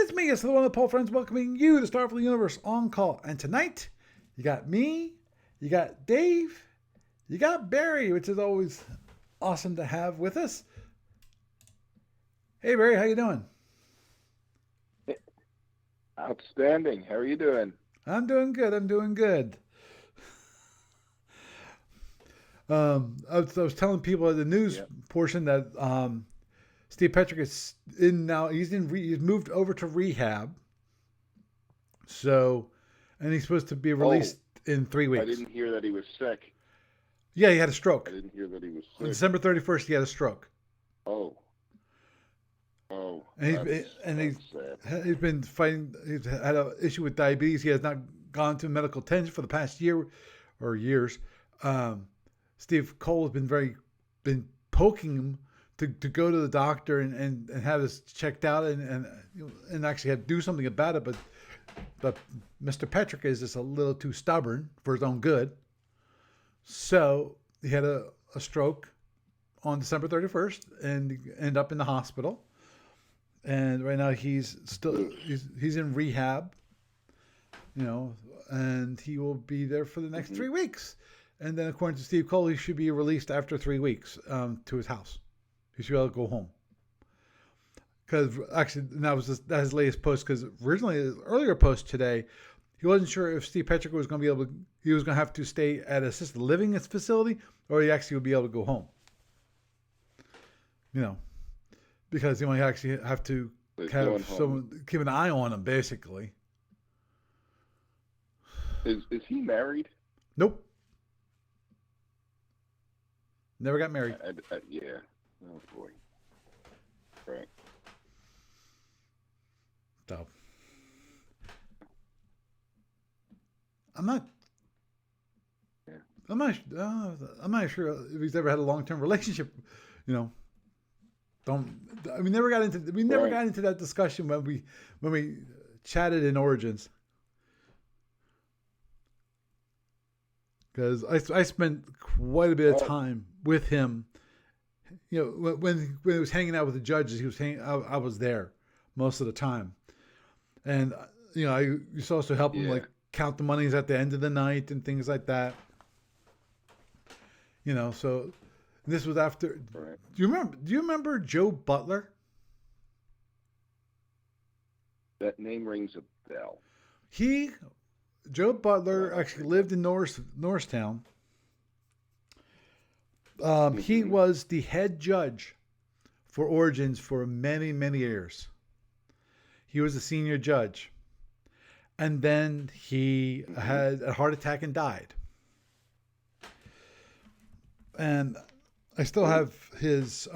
It's me, it's the one of the Paul friends welcoming you to Starfleet Universe on call. And tonight, you got me, you got Dave, you got Barry, which is always awesome to have with us. Hey Barry, how you doing? Outstanding. How are you doing? I'm doing good. I'm doing good. I was telling people at the news portion that Steve Petrick is in now. He's moved over to rehab. So, and he's supposed to be released in 3 weeks. I didn't hear that he was sick. Yeah, he had a stroke. I didn't hear that he was sick. On December 31st, he had a stroke. Oh. And he's been fighting. He's had an issue with diabetes. He has not gone to medical attention for the past year or years. Steve Cole has been poking him to go to the doctor and have this checked out and actually have to do something about it. But Mr. Petrick is just a little too stubborn for his own good. So he had a stroke on December 31st and ended up in the hospital. And right now he's in rehab, and he will be there for the next 3 weeks. And then according to Steve Cole, he should be released after 3 weeks to his house. He should be able to go home. Because actually, that's his latest post. Because originally, his earlier post today, he wasn't sure if Steve Petrick was going to be able to. He was going to have to stay at an assisted living facility, or he actually would be able to go home. Because he might actually have to have someone keep an eye on him, basically. Is he married? Nope. Never got married. Yeah. Oh boy. Right. So I'm not sure if he's ever had a long-term relationship. We never got into that discussion when we chatted in Origins. Because I spent quite a bit of time with him. When he was hanging out with the judges, I was there most of the time, and I used to also help him count the monies at the end of the night and things like that. So this was after. Right. Do you remember Joe Butler? That name rings a bell. Joe Butler actually lived in Norristown. He was the head judge for Origins for many, many years. He was a senior judge. And then he had a heart attack and died. And I still have his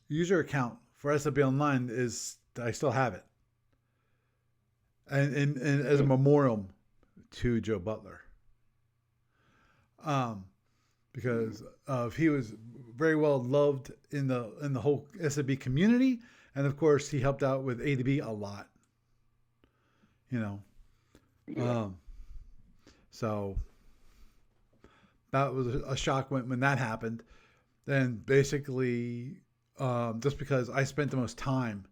user account for SFU Online. I still have it. And as a memorial to Joe Butler. Because he was very well loved in the whole SFB community, and of course he helped out with A to B a lot. So that was a shock when that happened. And basically, just because I spent the most time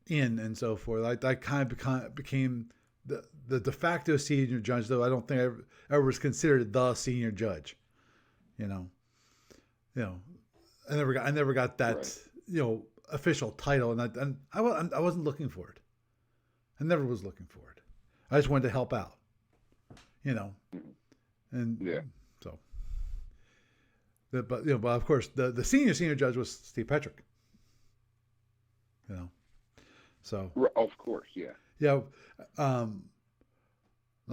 in and so forth, I kind of became the de facto senior judge, though I don't think I ever was considered the senior judge. I never got that official title, and I wasn't looking for it. I never was looking for it. I just wanted to help out. And so. But of course the senior judge was Steve Petrick. So. Of course, yeah. Yeah.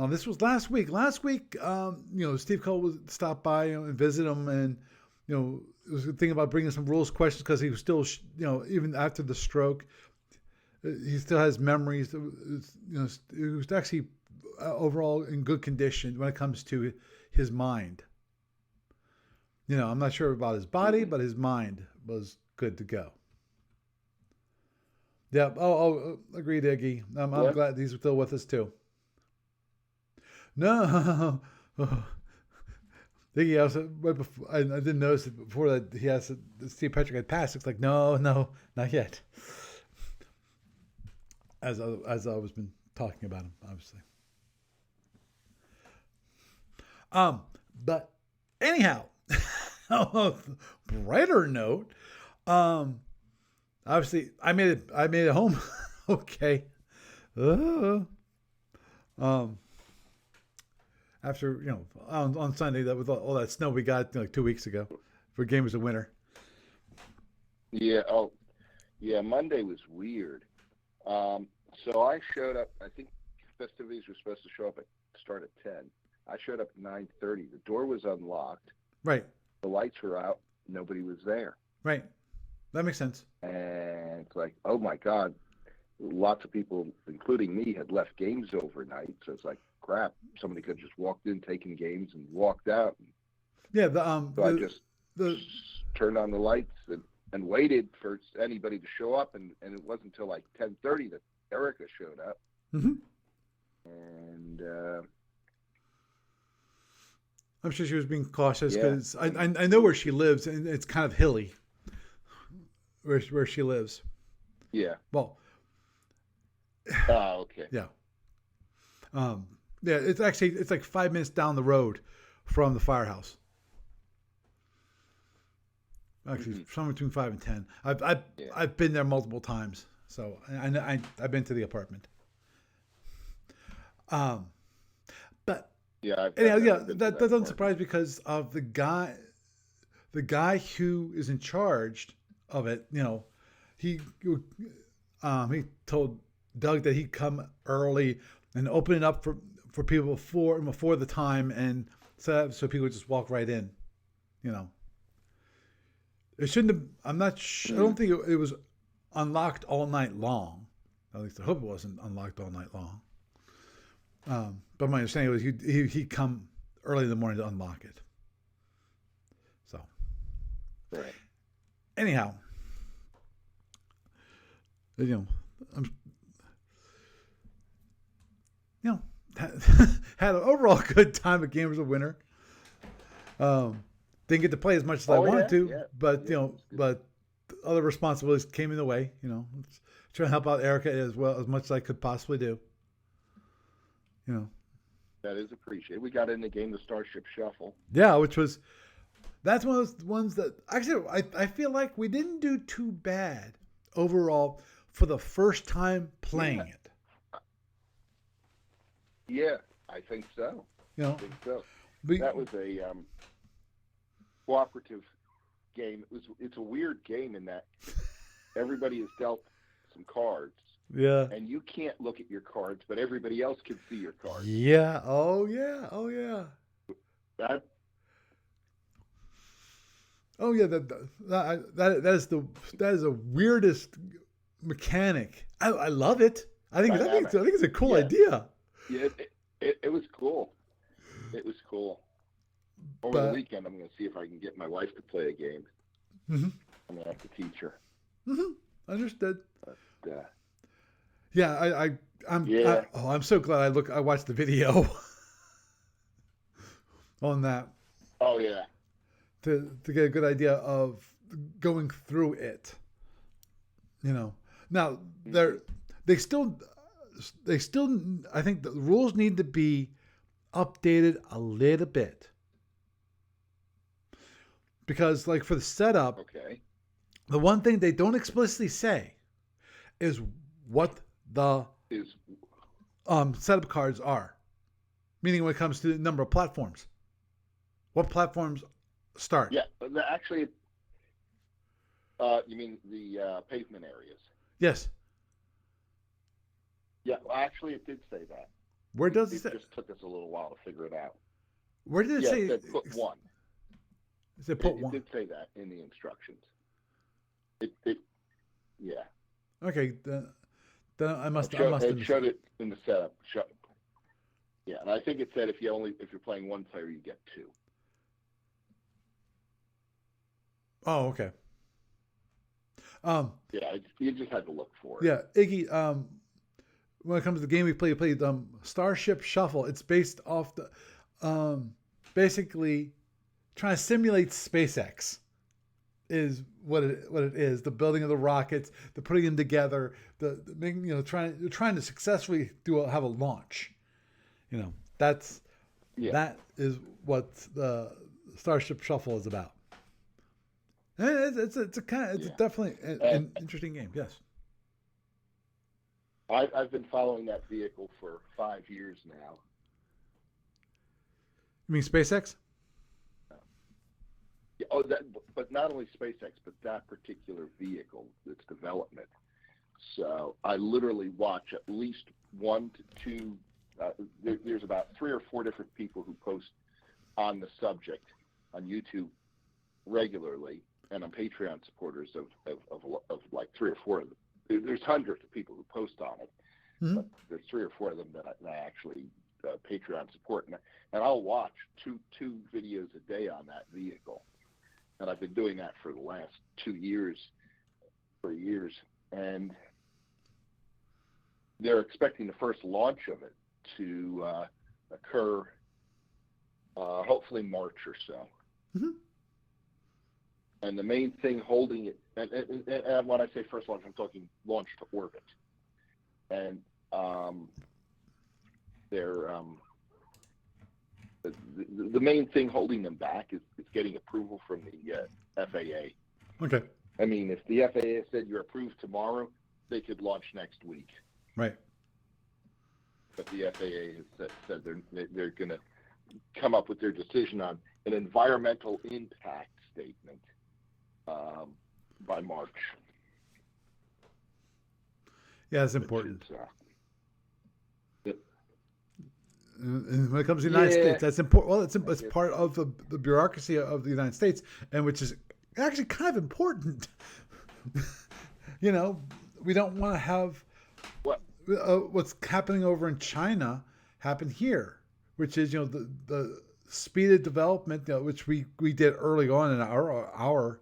This was last week. Last week, Steve Cole would stop by and visit him, and was thinking about bringing some rules questions because he was still, even after the stroke, he still has memories. He was actually overall in good condition when it comes to his mind. I'm not sure about his body, but his mind was good to go. Yeah. Oh, agreed, Iggy. I'm glad he's still with us too. No. Iggy, right before, I didn't notice it before that Steve Petrick had passed. It's like, no, not yet. as I was been talking about him, obviously. But anyhow, on a brighter note, obviously I made it home. Okay. After on Sunday, that with all that snow we got like 2 weeks ago, for Gamers of Winter. Yeah. Oh, yeah. Monday was weird. So I showed up. I think festivities were supposed to start at 10. I showed up at 9:30. The door was unlocked. Right. The lights were out. Nobody was there. Right. That makes sense. And it's like, oh my God, lots of people, including me, had left games overnight. So it's like, crap, somebody could have just walked in, taken games, and walked out. Yeah. So I just turned on the lights and waited for anybody to show up. And it wasn't until like 10:30 that Erica showed up. Mm-hmm. And I'm sure she was being cautious because I know where she lives, and it's kind of hilly where she lives. Yeah. Well. Okay. Yeah. Yeah. It's like 5 minutes down the road from the firehouse. Actually, somewhere between 5 and 10. I've been there multiple times, so I've been to the apartment. But. Yeah, that doesn't surprise me because of the guy who is in charge of it. He told Doug that he'd come early and open it up for people before the time, and so people would just walk right in. It shouldn't have. I'm not sure. I don't think it was unlocked all night long. At least I hope it wasn't unlocked all night long. But my understanding was he'd come early in the morning to unlock it. So, right. Anyhow, had an overall good time at Gamers of Winter. Didn't get to play as much as I wanted to, but but other responsibilities came in the way. Trying to help out Erica as much as I could possibly do. That is appreciated. We got in the game, the Starship Shuffle. Yeah, that's one of those ones that actually I feel like we didn't do too bad overall for the first time playing it. Yeah, I think so. I think so. That was a cooperative game. It's a weird game in that everybody is dealt some cards. Yeah. And you can't look at your cards, but everybody else can see your cards. Yeah. Oh yeah. Oh yeah. That. Oh yeah. That is the weirdest mechanic. I love it. I think it's a cool idea. Yeah. It was cool. It was cool. Over the weekend, I'm going to see if I can get my wife to play a game. Mm-hmm. I'm going to have to teach her. Mm-hmm. Understood. But, yeah, I'm so glad I watched the video on that. Oh yeah. To get a good idea of going through it. Now they still I think the rules need to be updated a little bit. Because like for the setup, the one thing they don't explicitly say is what the setup cards are. Meaning when it comes to the number of platforms. What platforms start? Yeah, actually, you mean the pavement areas? Yes. Yeah, well, actually, it did say that. Where does it say? It just took us a little while to figure it out. Where did it say? It said put one. It said put one. It did say that in the instructions. Yeah. Okay, then I must. It showed it in the setup. Yeah, and I think it said if you're playing one player, you get two. Oh, okay. Yeah, you just had to look for it. Yeah, Iggy. When it comes to the game we played Starship Shuffle. It's based off the basically trying to simulate SpaceX is what it is. The building of the rockets, the putting them together, the making, trying to successfully have a launch. That is what the Starship Shuffle is about. And it's definitely an interesting game. Yes. I've been following that vehicle for 5 years now. You mean SpaceX? Oh, but not only SpaceX, but that particular vehicle, its development. So I literally watch at least 1 to 2. There's about 3 or 4 different people who post on the subject on YouTube regularly, and I'm Patreon supporters of like 3 or 4 of them. There's hundreds of people who post on it, but there's 3 or 4 of them that I actually Patreon support, and I'll watch two videos a day on that vehicle, and I've been doing that for the last 2 years, and they're expecting the first launch of it to occur hopefully March or so. Mm-hmm. And the main thing holding it, and when I say first launch, I'm talking launch to orbit. And the main thing holding them back is getting approval from the FAA. Okay. I mean, if the FAA said you're approved tomorrow, they could launch next week. Right. But the FAA has said they're going to come up with their decision on an environmental impact statement by March. Yeah, it's important. And when it comes to the United States, that's important. Well, it's part of the bureaucracy of the United States, and which is actually kind of important. We don't want to have what's happening over in China happen here, which is the speeded development, which we did early on in our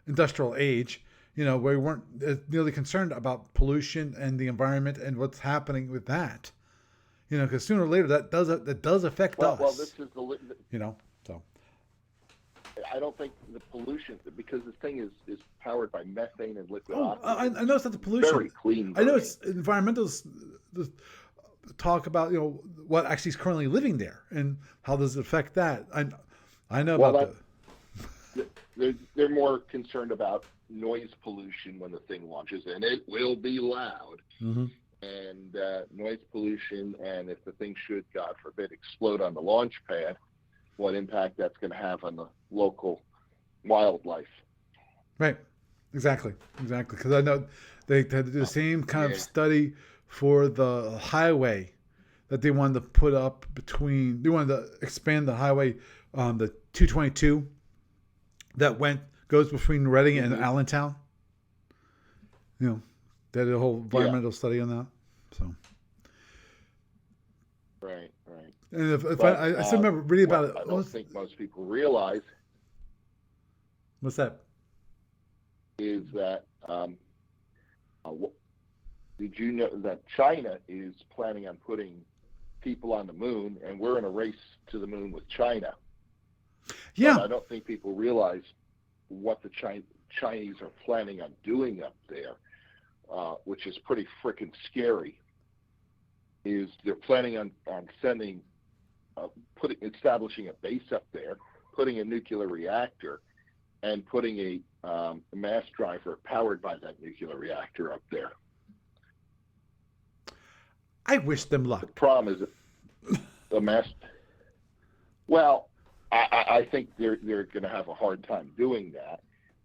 industrial age. Where we weren't nearly concerned about pollution and the environment and what's happening with that. Because sooner or later that does affect us. Well, this is So. I don't think the pollution, because this thing is powered by methane and liquid oxygen. I know it's not the pollution. Very clean. I know it's environmentalists talk about what actually is currently living there and how does it affect that. I know about they're more concerned about noise pollution when the thing launches, and it will be loud. Mm-hmm. And noise pollution, and if the thing should, God forbid, explode on the launch pad, what impact that's going to have on the local wildlife. Right. Exactly. Because I know they had to do the same kind of study for the highway that they wanted to put up they wanted to expand the highway, the 222 that goes between Reading and Allentown. They did a whole environmental study on that. So. Right. And I still remember reading about it. I don't think most people realize. What's that? Is that did you know that China is planning on putting people on the moon, and we're in a race to the moon with China? Yeah. But I don't think people realize what the Chinese are planning on doing up there, which is pretty freaking scary. Is they're planning on sending, establishing a base up there, putting a nuclear reactor, and putting a mass driver powered by that nuclear reactor up there. I wish them luck. The problem is the mass. Well, I think they're going to have a hard time doing that,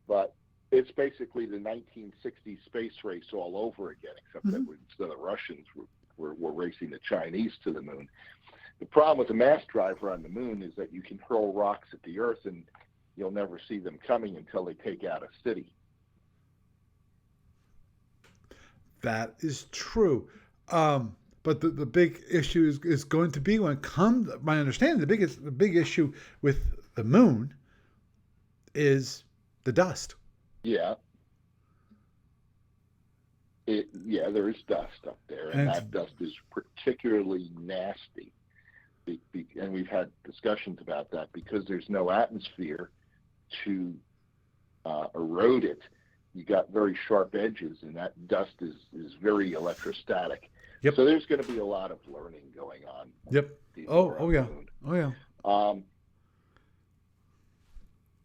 but it's basically the 1960s space race all over again, except that instead of the Russians, we're racing the Chinese to the moon. The problem with the mass driver on the moon is that you can hurl rocks at the Earth and you'll never see them coming until they take out a city. That is true. But the big issue is going to be when it comes, my understanding, the big issue with the moon is the dust. Yeah. There is dust up there, and that dust is particularly nasty. And we've had discussions about that because there's no atmosphere to erode it, you got very sharp edges, and that dust is very electrostatic. Yep. So there's going to be a lot of learning going on. Yep. Oh yeah. Moon. Oh yeah.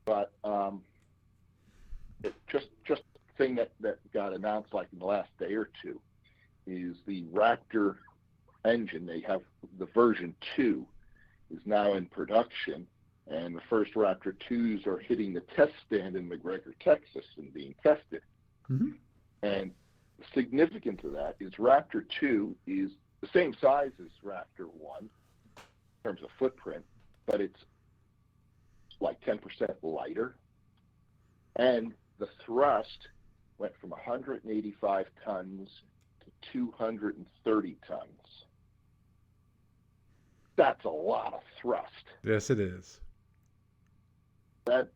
But it just thing that got announced like in the last day or two is the Raptor engine. They have the version 2 is now in production, and the first Raptor 2s are hitting the test stand in McGregor, Texas, and being tested. Mm-hmm. And significant to that is Raptor 2 is the same size as Raptor 1 in terms of footprint, but it's like 10% lighter. And the thrust went from 185 tons to 230 tons. That's a lot of thrust. Yes, it is. So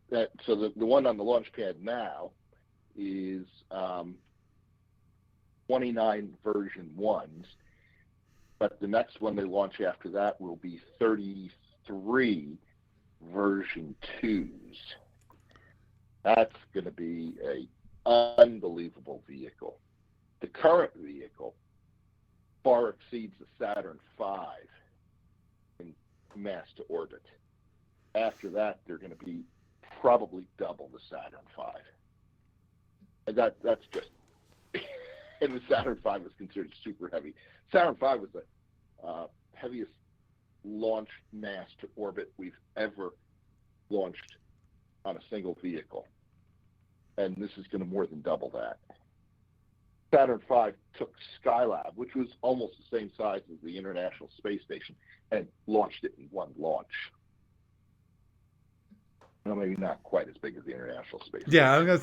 the one on the launch pad now is 29 version 1s, but the next one they launch after that will be 33 version 2s. That's going to be a unbelievable vehicle. The current vehicle far exceeds the Saturn V in mass to orbit. After that, they're going to be probably double the Saturn V. And that's just, and the Saturn V was considered super heavy. Saturn V was the heaviest launch mass to orbit we've ever launched on a single vehicle. And this is going to more than double that. Saturn V took Skylab, which was almost the same size as the International Space Station, and launched it in one launch. Well, maybe not quite as big as the International Space Station. Yeah,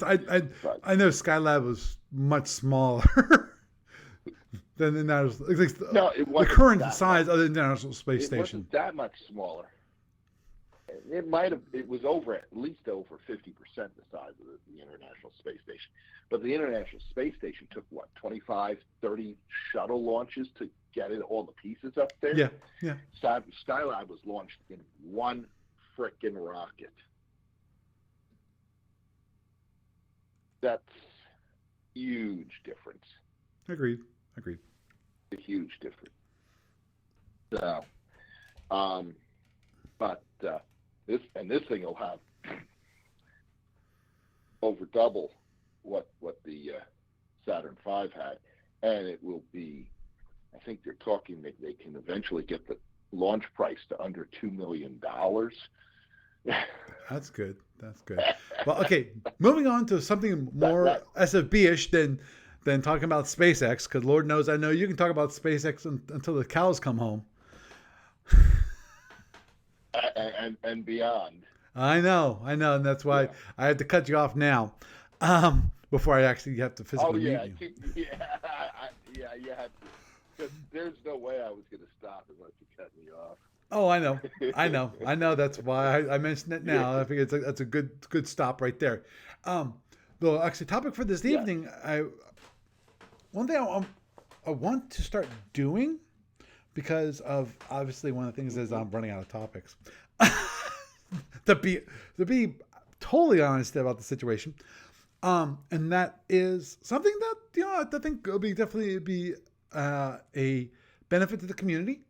I know Skylab was much smaller than the International. No, it wasn't the current that size much. of the International Space Station. It wasn't that much smaller. It was at least over 50% the size of the International Space Station. But the International Space Station took, 25, 30 shuttle launches to get all the pieces up there? Yeah. Skylab was launched in one frickin' rocket. That's huge difference. Agreed. A huge difference. So, but this thing will have over double what the Saturn V had, and it will be. I think they're talking that they can eventually get the launch price to under $2 million. That's good. Well, okay, moving on to something more SFB-ish than talking about SpaceX, because Lord knows I know you can talk about SpaceX until the cows come home. and beyond. I know, and that's why I had to cut you off now, before I actually have to physically mute you. You had to. Because there's no way I was going to stop unless you cut me off. Oh, I know. That's why I mentioned it now. I think that's a good stop right there. The actually topic for this evening, one thing I want to start doing, because of obviously one of the things is I'm running out of topics. to be totally honest about the situation, and that is something that I think will definitely be a benefit to the community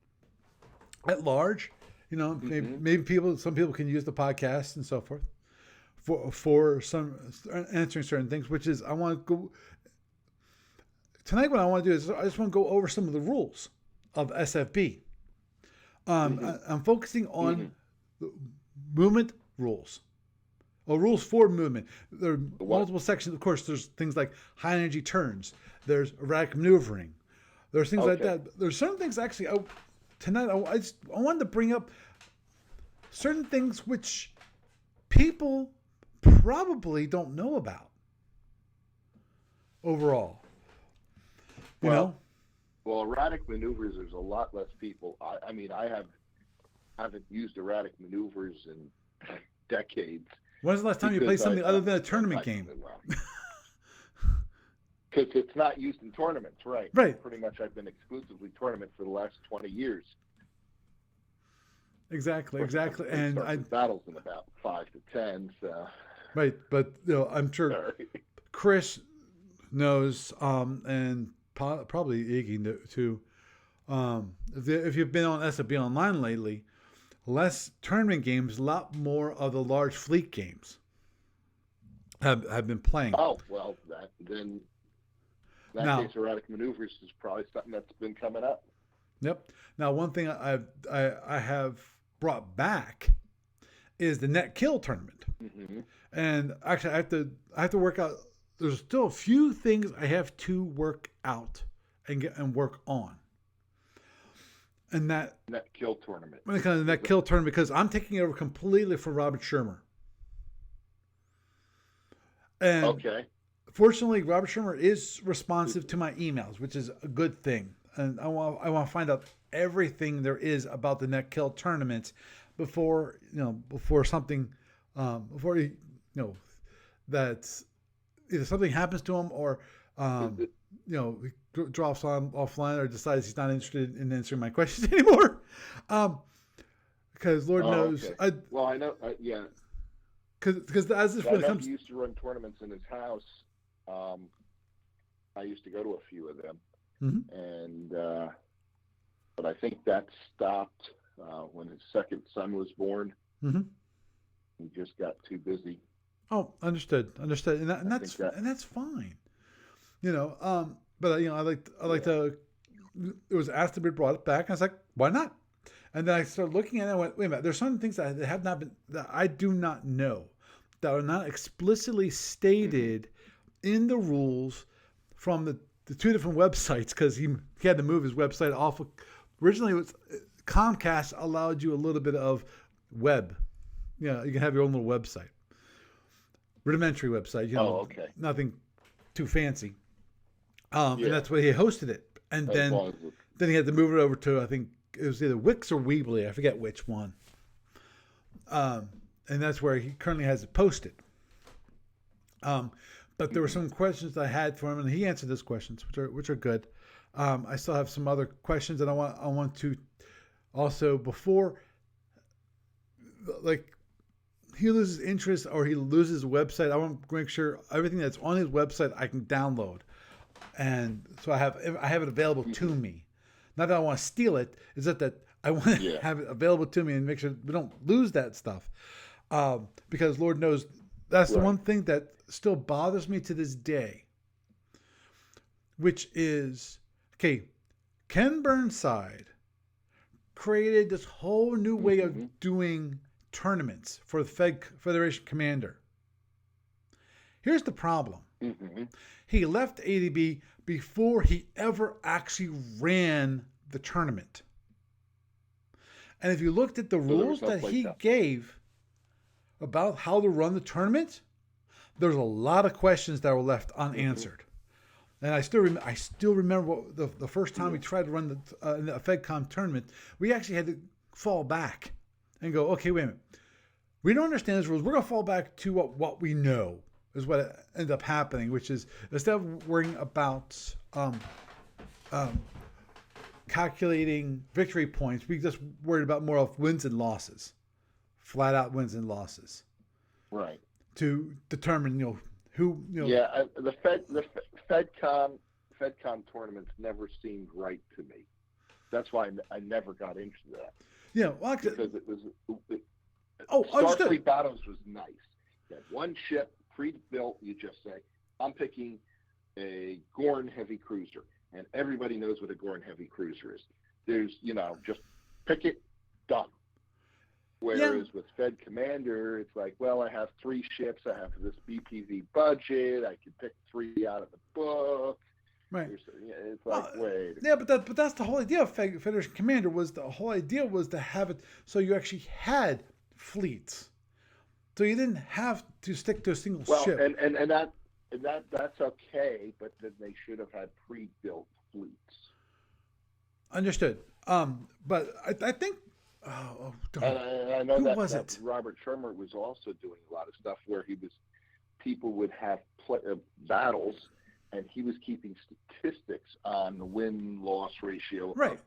at large. Maybe some people can use the podcast and so forth for some answering certain things, which is I want to go tonight. What I want to do is I just want to go over some of the rules of SFB. I'm focusing on the movement rules. Or rules for movement. There are multiple sections. Of course, there's things like high energy turns. There's erratic maneuvering. There's things like that. There's certain things actually. Tonight, I wanted to bring up certain things which people probably don't know about overall. You know? Well, erratic maneuvers, there's a lot less people. I mean, I haven't used erratic maneuvers in decades. When's the last time you played something other than a tournament game? Because it's not used in tournaments, right? Right. Pretty much I've been exclusively tournament for the last 20 years. Exactly. And battles in about 5 to 10, so. Right, but I'm sure Sorry. Chris knows, and probably Iggy too. If you've been on SFU Online lately, less tournament games, a lot more of the large fleet games have been playing. Oh well, that then in that Now, case, erratic maneuvers is probably something that's been coming up. yep. Now, one thing I have brought back is the net kill tournament, Mm-hmm. and actually I have to work out. There's still a few things I have to work out and work on, and that Net kill tournament. when it comes to net kill tournament because I'm taking over completely for Robert Shermer, and Okay. fortunately Robert Shermer is responsive to my emails, which is a good thing, and I want to find out everything there is about the net kill tournaments before something before that's either something happens to him or he drops on offline or decides he's not interested in answering my questions anymore. Because Lord knows, okay. Well, I know. Yeah. Because as this I when it know comes, he used to run tournaments in his house. I used to go to a few of them, mm-hmm, and but I think that stopped when his second son was born. mm-hmm. He just got too busy. Oh, understood, and that's fine. But I like to. It was asked to be brought back, and I was like, why not? And then I started looking at it and I went, wait a minute, there's some things that have not been, that I do not know, that are not explicitly stated in the rules from the two different websites, because he had to move his website off of, originally it was, Comcast allowed you a little bit of web. You can have your own little website. Rudimentary website, okay. nothing too fancy. And that's why he hosted it. And then he had to move it over to, I think it was either Wix or Weebly, I forget which one. And that's where he currently has it posted. But there were some questions I had for him, and he answered those questions, which are good. I still have some other questions that I want to also, before like he loses interest or he loses his website, I want to make sure everything that's on his website I can download, and so I have it available to me. Not that I want to steal it, is that I want to have it available to me and make sure we don't lose that stuff. Because Lord knows that's the one thing that still bothers me to this day, which is, okay, Ken Burnside created this whole new way of doing tournaments for the Federation Commander. Here's the problem. He left ADB before he ever actually ran the tournament. And if you looked at the rules that he gave about how to run the tournament, there's a lot of questions that were left unanswered. And I still remember what the first time we tried to run the Fedcom tournament, we actually had to fall back and go, okay, wait a minute. We don't understand these rules. We're going to fall back to what we know, is what ended up happening, which is instead of worrying about calculating victory points, we just worried about more of wins and losses, flat out wins and losses. Right. To determine, who. Yeah, the Fedcom tournaments never seemed right to me. That's why I never got into that. Yeah, well, because it was. Starfleet Battles was nice. You had one ship pre-built. You just say, "I'm picking a Gorn heavy cruiser," and everybody knows what a Gorn heavy cruiser is. There's, just pick it, done. Whereas with Fed Commander, it's like, well, I have 3 ships. I have this BPV budget. I can pick 3 out of the book. Right. It's like, wait. Yeah, but that's the whole idea of Federation Commander. The whole idea was to have it so you actually had fleets, so you didn't have to stick to a single ship. And that's okay, but then they should have had pre-built fleets. Understood. But I think. And I know that Robert Shermer was also doing a lot of stuff where people would have battles, and he was keeping statistics on the win-loss ratio. Right.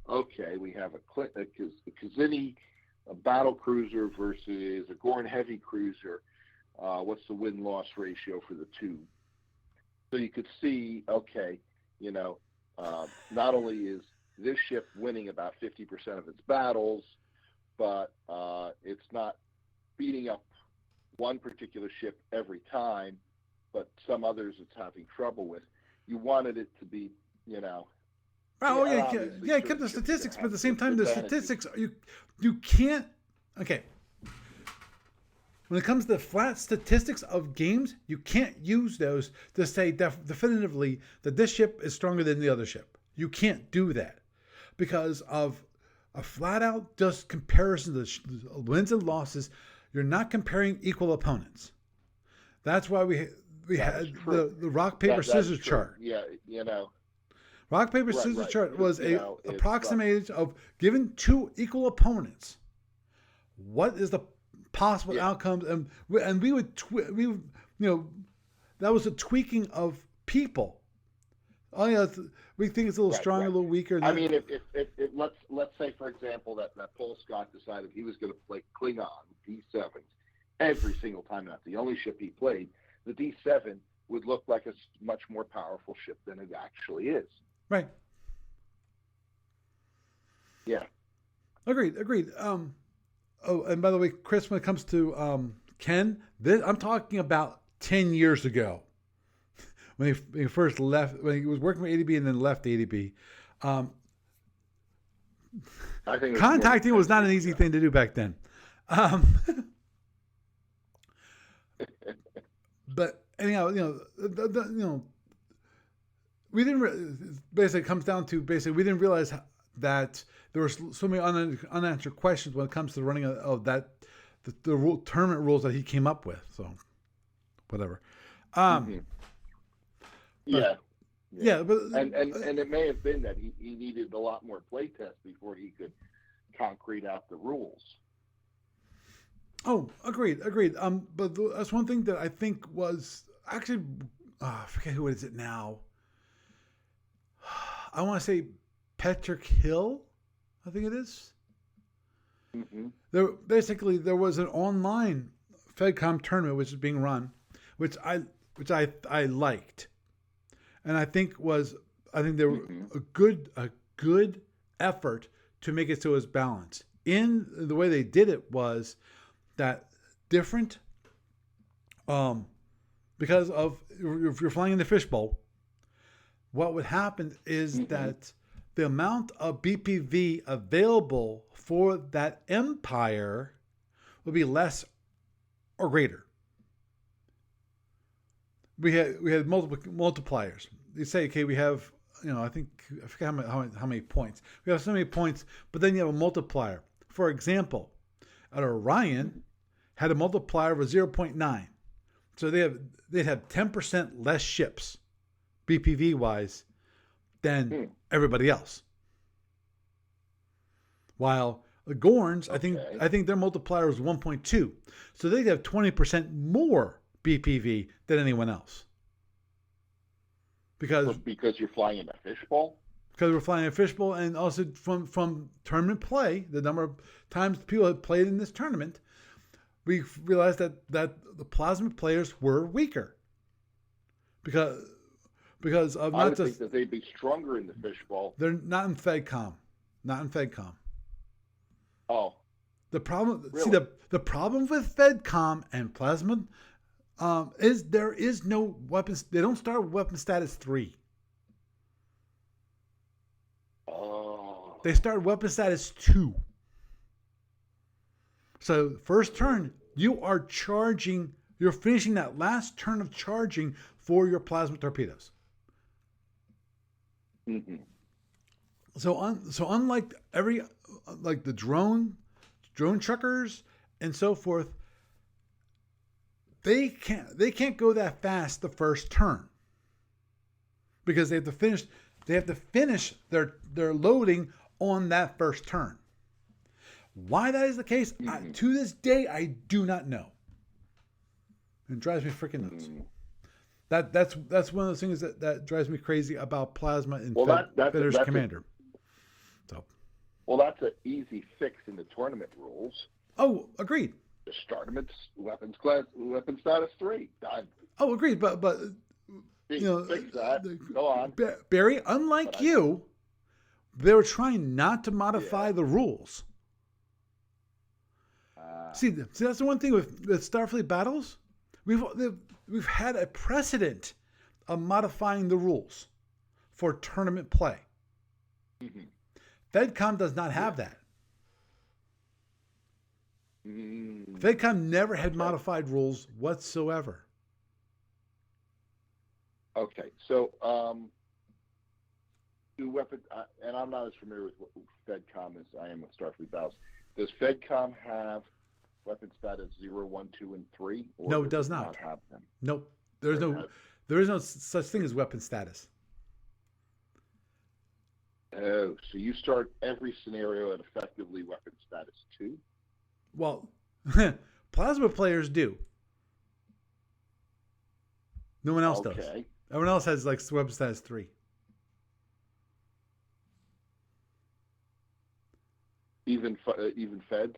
Okay, we have a Kazini, a battle cruiser versus a Gorn heavy cruiser. what's the win-loss ratio for the two. So you could see, okay, not only is this ship winning about 50% of its battles, but it's not beating up one particular ship every time, but some others it's having trouble with. You wanted it to be, Oh yeah, kept the statistics, but at the same time, the statistics you can't. Okay, when it comes to the flat statistics of games, you can't use those to say definitively that this ship is stronger than the other ship. You can't do that because of a flat out just comparison of the wins and losses. You're not comparing equal opponents. That's why we had the rock paper scissors chart. Yeah, Rock, paper, scissors right. chart was a approximation of given two equal opponents. What is the possible outcomes? And we would that was a tweaking of people. Oh yeah, we think it's a little stronger, a little weaker. I mean, if let's say for example that Paul Scott decided he was going to play Klingon D7s every single time. That's the only ship he played. The D7 would look like a much more powerful ship than it actually is. Right. Yeah. Agreed. Oh, and by the way, Chris, when it comes to Ken, I'm talking about 10 years ago when he first left, when he was working for ADB and then left ADB. I think contacting was not an easy thing to do back then. But anyhow, we didn't. Basically, it comes down to we didn't realize that there were so many unanswered questions when it comes to the running of that the tournament rules that he came up with. So, whatever. Yeah, but and it may have been that he needed a lot more play tests before he could concrete out the rules. Oh, agreed. But that's one thing that I think was actually, I forget who is it now. I want to say Patrick Hill, I think it is. Mm-hmm. There was an online Fedcom tournament which is being run, which I liked, and I think there were a good effort to make it so it was balanced. In the way they did it was that different, because of if you're flying in the fishbowl, what would happen is that the amount of BPV available for that empire would be less or greater. We had multiple multipliers. They say, okay, we have, I forget how many points. We have so many points, but then you have a multiplier. For example, at Orion had a multiplier of 0.9. So they'd have 10% less ships, BPV wise, than everybody else. While the Gorns, I think their multiplier was 1.2. So they'd have 20% more BPV than anyone else. Because you're flying in a fishbowl? Because we're flying a fishbowl, and also from tournament play, the number of times people had played in this tournament, we realized that the plasma players were weaker. Because of I would think that they'd be stronger in the fishbowl. They're not in Fedcom. Oh. The problem, really? the problem with Fedcom and plasma is there is no weapons. They don't start with weapon status 3. Oh. They start weapon status 2. So first turn, you're finishing that last turn of charging for your plasma torpedoes. Mm-hmm. So unlike like the drone truckers and so forth, they can't go that fast the first turn because they have to finish their loading on that first turn. Why that is the case, to this day, I do not know. It drives me freaking nuts. That's one of those things that drives me crazy about plasma and Fedder's Commander. Well, that's an easy fix in the tournament rules. Oh, agreed. Just start them at weapon status 3. Done. Oh, agreed. But Fix that. Go on. Barry, unlike you, they were trying not to modify the rules. See, that's the one thing with Starfleet battles. We've had a precedent of modifying the rules for tournament play. Mm-hmm. Fedcom does not have that. Mm-hmm. Fedcom never had modified rules whatsoever. Okay, so do weapon, and I'm not as familiar with what Fedcom as I am with Starfleet battles. Does Fedcom have weapon status 0, 1, 2, and 3? Or No, it does not have them. Nope. There is no such thing as weapon status. Oh, so you start every scenario at effectively weapon status 2? Well, plasma players do. No one else does. Everyone else has like weapon status 3. Even feds?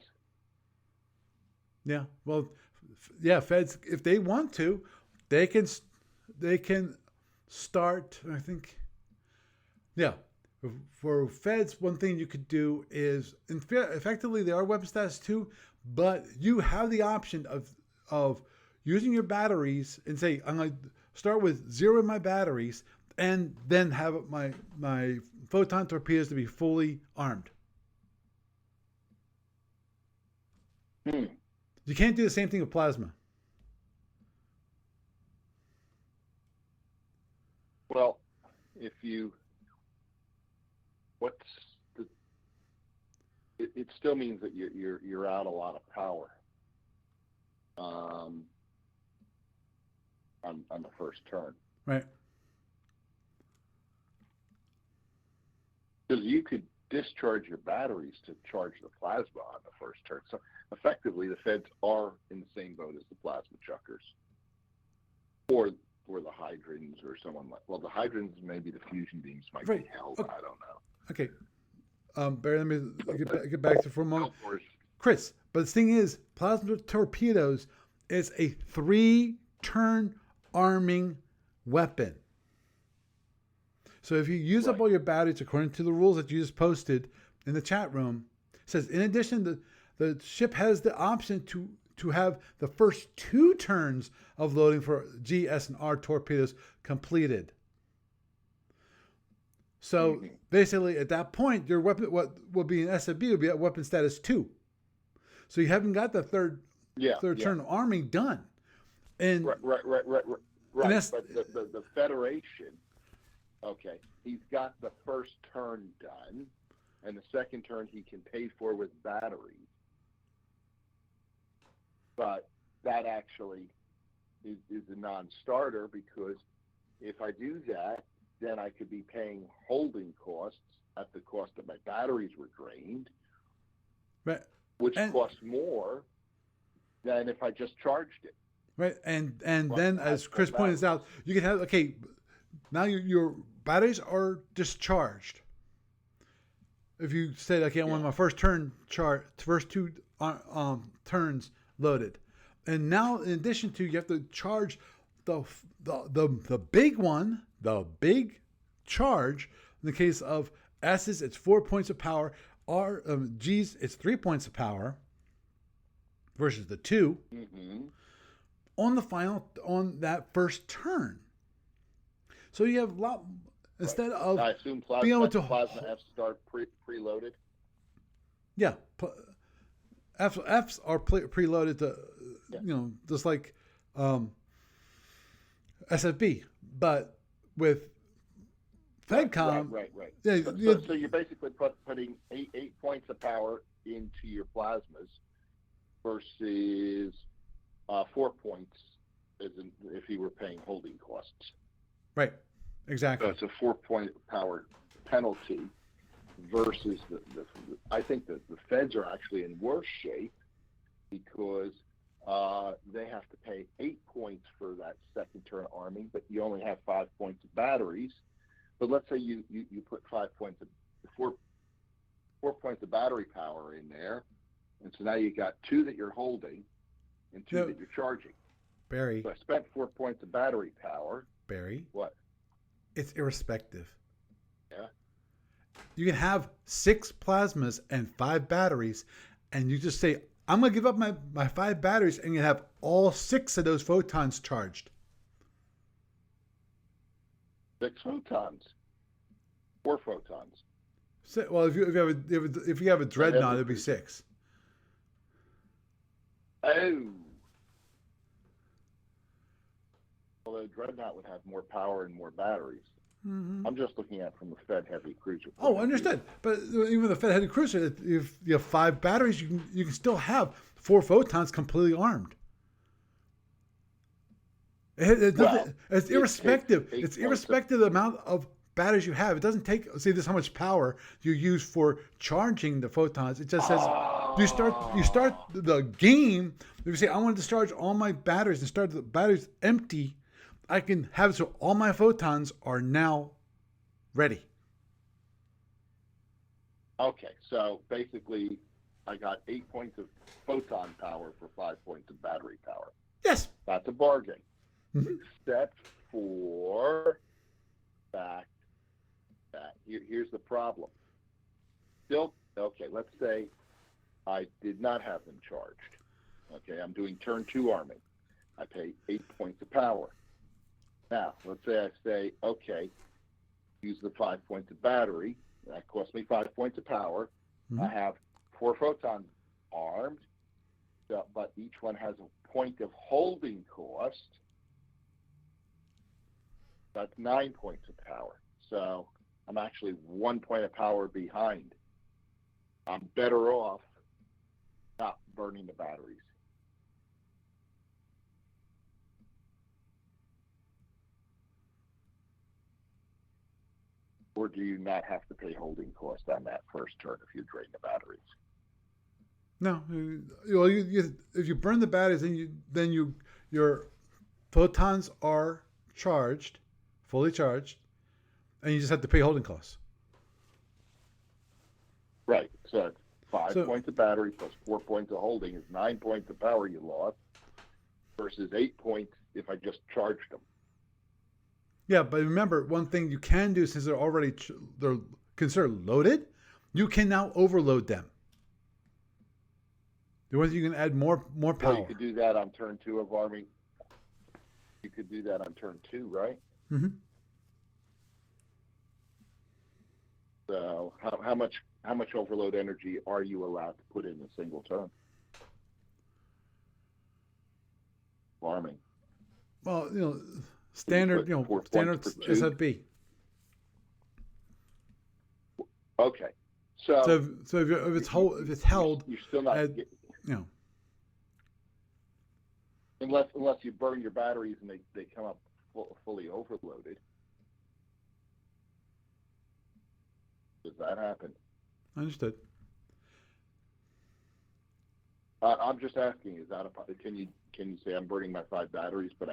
Yeah. Well, feds, if they want to, they can start, I think. Yeah. For feds, one thing you could do is, effectively, they are weapon status 2, but you have the option of using your batteries and say, I'm going to start with 0 in my batteries and then have my photon torpedoes to be fully armed. You can't do the same thing with plasma. Well, it still means that you're out a lot of power on the first turn. Right. Because you could discharge your batteries to charge the plasma on the first turn. So effectively, the feds are in the same boat as the plasma chuckers, or the hydrants, or someone like. Well, the hydrants, maybe the fusion beams might be held. Okay. I don't know. Okay, Barry, let me get back to for a moment, Chris. But the thing is, plasma torpedoes is a 3-turn arming weapon. So if you use up all your batteries according to the rules that you just posted in the chat room, it says in addition, the ship has the option to have the first 2 turns of loading for G, S, and R torpedoes completed. So basically, at that point, your weapon, what will be an SFB, will be at weapon status 2. So you haven't got the third turn arming done. And right. But the Federation, okay, he's got the first turn done, and the second turn he can pay for with batteries. But that actually is a non-starter, because if I do that, then I could be paying holding costs at the cost that my batteries were drained, right, which costs more than if I just charged it. Right, and then as Chris points out, you can have, okay, now your batteries are discharged. If you say, okay, I want my first turn first 2 turns loaded, and now in addition to, you have to charge the big one, the big charge. In the case of S's, it's 4 points of power. G's, it's 3 points of power versus the 2 on that first turn. So you have a lot, instead of I assume being able to plasma F's start preloaded. Yeah, F's are preloaded to, just like SFB, but with Fedcom, right. Yeah, so you're basically putting 8 points of power into your plasmas versus 4 points, as in if you were paying holding costs. Right, exactly. So it's a 4-point power penalty versus I think that the feds are actually in worse shape, because they have to pay 8 points for that second turn arming, but you only have 5 points of batteries. But let's say you put 5 points of 4 points of battery power in there, and so now you got 2 that you're holding, and 2 that you're charging. Barry. So I spent 4 points of battery power. Barry. What? It's irrespective. Yeah. You can have 6 plasmas and 5 batteries, and you just say, I'm going to give up my 5 batteries, and you have all 6 of those photons charged. 6 photons. 4 photons. So, well, if you have a dreadnought, it'd be 6. Oh. Well, the dreadnought would have more power and more batteries. Mm-hmm. I'm just looking at from the Fed heavy cruiser. Oh, understood. But even the Fed heavy cruiser, if you have 5 batteries, you can still have 4 photons completely armed. It's irrespective. It's irrespective of the amount of batteries you have. It doesn't take, see, this is how much power you use for charging the photons. It just says you start the game. If you say, I want to discharge all my batteries and start the batteries empty, I can have it so all my photons are now ready. Okay, so basically I got 8 points of photon power for 5 points of battery power. Yes. That's a bargain. Mm-hmm. Except for that. Here's the problem. Still, okay, let's say I did not have them charged. Okay, I'm doing turn 2 arming. I pay 8 points of power. Now, let's say I say, okay, use the 5 points of battery. That costs me 5 points of power. Mm-hmm. I have 4 photons armed, but each one has a point of holding cost. That's 9 points of power. So I'm actually 1 point of power behind. I'm better off not burning the batteries. Or do you not have to pay holding cost on that first turn if you drain the batteries? No, if you burn the batteries, then your photons are charged, fully charged, and you just have to pay holding costs. Right. So it's 5 points of battery plus 4 points of holding is 9 points of power you lost versus 8 points if I just charged them. Yeah, but remember, one thing you can do, since they're considered loaded, you can now overload them. The ones you can add more power. Well, you could do that on turn 2 of arming. You could do that on turn 2, right? Mm-hmm. So how much overload energy are you allowed to put in a single turn? Arming. Well, standard, standard SFB. Okay. So if it's held, you're still not unless you burn your batteries and they come up fully overloaded. Does that happen? Understood. I'm just asking: is that can you say I'm burning my 5 batteries, but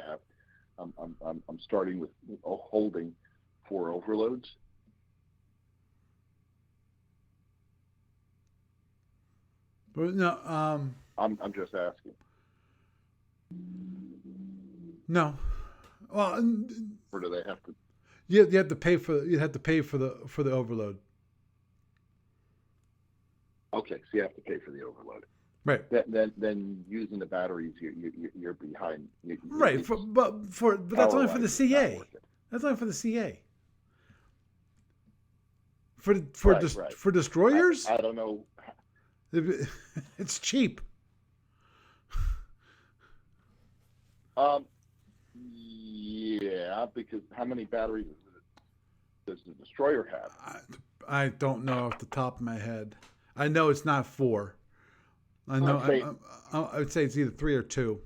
I'm starting with holding 4 overloads? But no, I'm just asking. No. Well, or do they have to? You have to pay for the overload. Okay, so you have to pay for the overload. Right. Then using the batteries, you're behind. Right. But that's only for the CA. That's only for the CA. For destroyers, I don't know. It's cheap. Yeah, because how many batteries does the destroyer have? I don't know off the top of my head. I know it's not 4. I know. I would say it's either 3 or 2.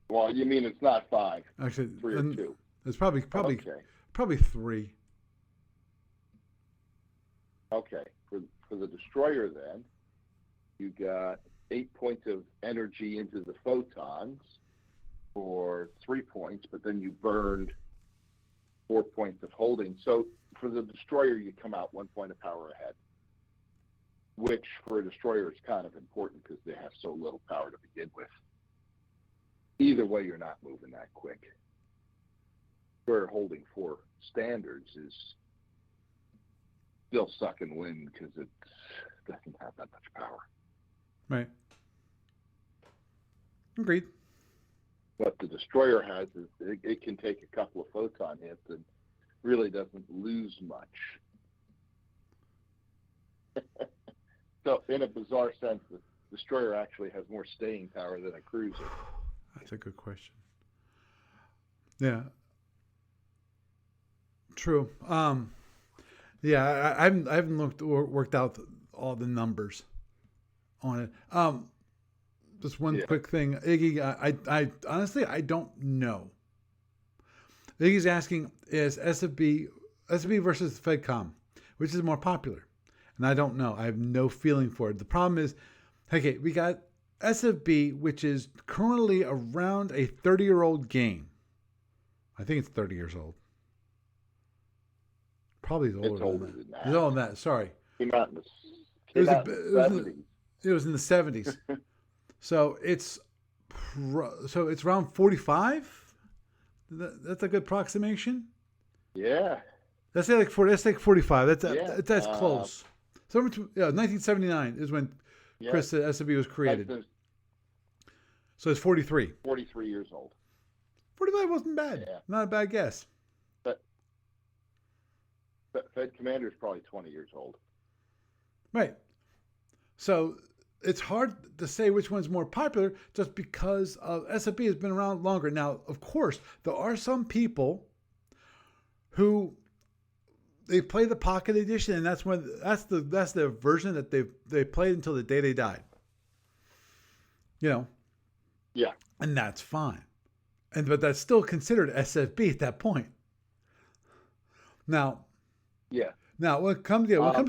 Well, you mean it's not 5? Actually, 3 or 2. It's probably 3. Okay, for the destroyer then, you got 8 points of energy into the photons for 3 points, but then you burned 4 points of holding. So for the destroyer, you come out 1 point of power ahead, which for a destroyer is kind of important because they have so little power to begin with. either way, you're not moving that quick. We're holding 4 standards is still sucking wind because it doesn't have that much power. Right. Agreed. What the destroyer has is it can take a couple of photon hits and really doesn't lose much. So in a bizarre sense, the destroyer actually has more staying power than a cruiser. That's a good question. Yeah. True. Yeah, I haven't worked out all the numbers on it. Just one quick thing, Iggy. I honestly I don't know. Iggy's asking, is SFB versus Fedcom, which is more popular? And I don't know. I have no feeling for it. The problem is, okay, we got SFB, which is currently around a 30-year-old game. I think it's 30 years old. Probably older. It's older than that. It's older than that. Sorry. It was in the 70s. So it's around 45. That's a good approximation. Yeah. Let's say like 45. That's close. So 1979 is when Chris said SFB was created. So it's 43. 43 years old. 45 wasn't bad. Yeah. Not a bad guess. But Fed Commander is probably 20 years old. Right. So it's hard to say which one's more popular just because SFB has been around longer. Now, of course, there are some people who they play the Pocket Edition, and that's the version that they played until the day they died. You know. Yeah. And that's fine. But that's still considered SFB at that point. Now. Yeah. Now, when it comes to online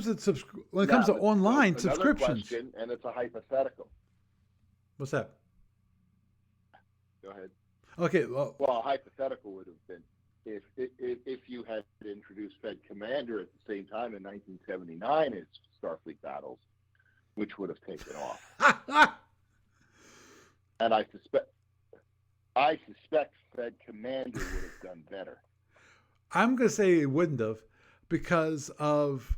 subscriptions, question, and it's a hypothetical. What's that? Go ahead. Okay. Well, a hypothetical would have been if you had introduced Fed Commander at the same time in 1979 as Starfleet Battles, which would have taken off. And I suspect Fed Commander would have done better. I'm going to say it wouldn't have. Because of,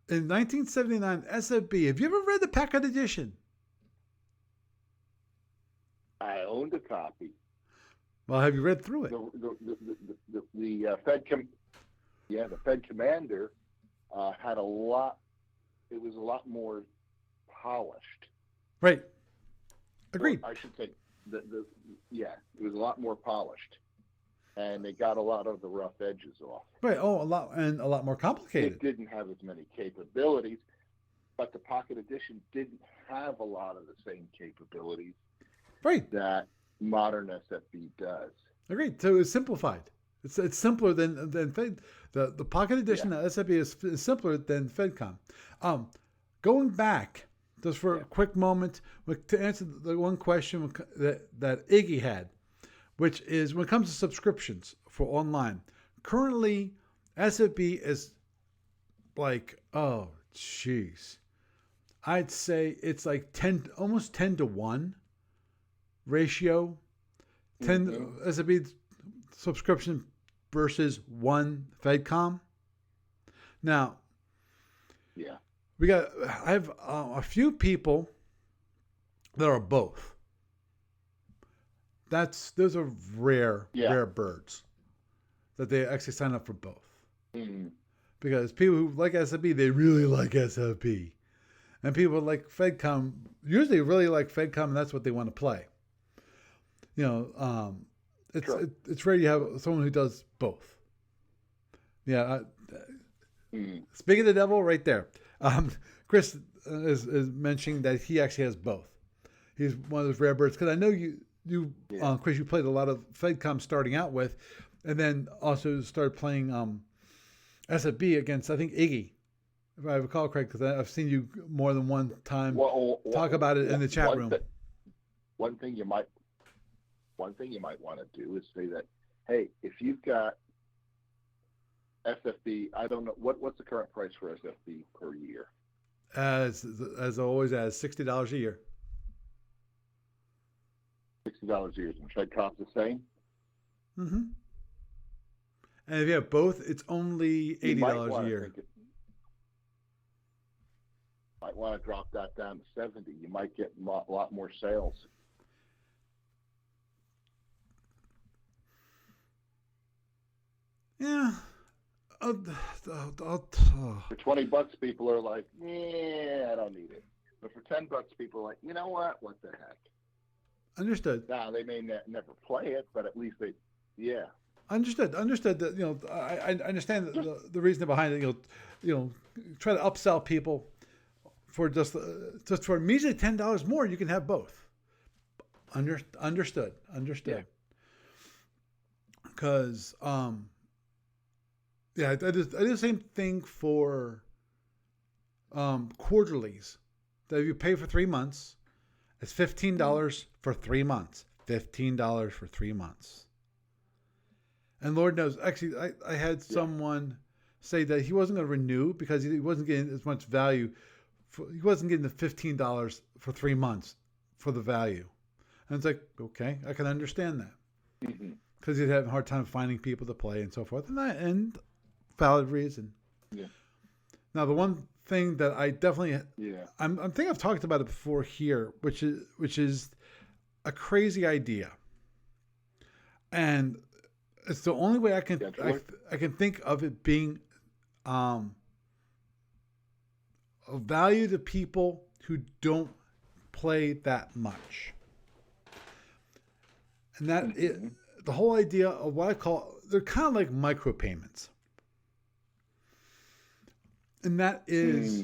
in 1979, SFB, have you ever read the Packet Edition? I owned a copy. Well, have you read through it? The Fed Commander had a lot, it was a lot more polished. Right. Agreed. Or I should say, it was a lot more polished. And they got a lot of the rough edges off. Right. Oh, a lot more complicated. It didn't have as many capabilities, but the Pocket Edition didn't have a lot of the same capabilities. Right. That modern SFB does. Agreed. So it's simplified. It's simpler than Fed. The Pocket Edition of SFB is simpler than Fedcom. Going back just for a quick moment to answer the one question that Iggy had. Which is when it comes to subscriptions for online. Currently, SFB is like, oh, jeez. I'd say it's like almost 10 to 1 ratio. 10 SFB subscription versus 1 Fedcom. Now, I have a few people that are both. Those are rare birds that they actually sign up for both. Mm-hmm. Because people who like SFB, they really like SFB. And people like Fedcom usually really like Fedcom, and that's what they want to play. You know, it's rare you have someone who does both. Yeah. Speaking of the devil, right there. Chris is mentioning that he actually has both. He's one of those rare birds because I know you, Chris, you played a lot of Fedcom starting out with, and then also started playing SFB against, I think, Iggy, if I recall correct, because I've seen you more than one time talk about it in the chat room. One thing you might want to do is say that, hey, if you've got SFB, I don't know what's the current price for SFB per year. As always, as $60 a year. $60 a year. Which Fed cost the same. Mm-hmm. And if you have both, it's only $80 a year. Might want to drop that down to 70. You might get a lot more sales. Yeah. For $20, people are like, I don't need it. But for $10, people are like, you know what? What the heck? Understood. Now they may never play it, but at least they, yeah. Understood. That I understand the reason behind it. Try to upsell people for just for immediately $10 more. You can have both. Understood. Because I do the same thing for quarterlies. That if you pay for 3 months, it's $15 for 3 months. $15 for 3 months. And Lord knows, actually, I had someone say that he wasn't going to renew because he wasn't getting as much value. He wasn't getting the $15 for 3 months for the value. And it's like, okay, I can understand that. Because he'd have a hard time finding people to play and so forth. And valid reason. Yeah. Now, the one thing that I definitely, I think I've talked about it before here, which is a crazy idea. And it's the only way I can think of it being of value to people who don't play that much. And that the whole idea of what I call, they're kind of like micropayments. And that is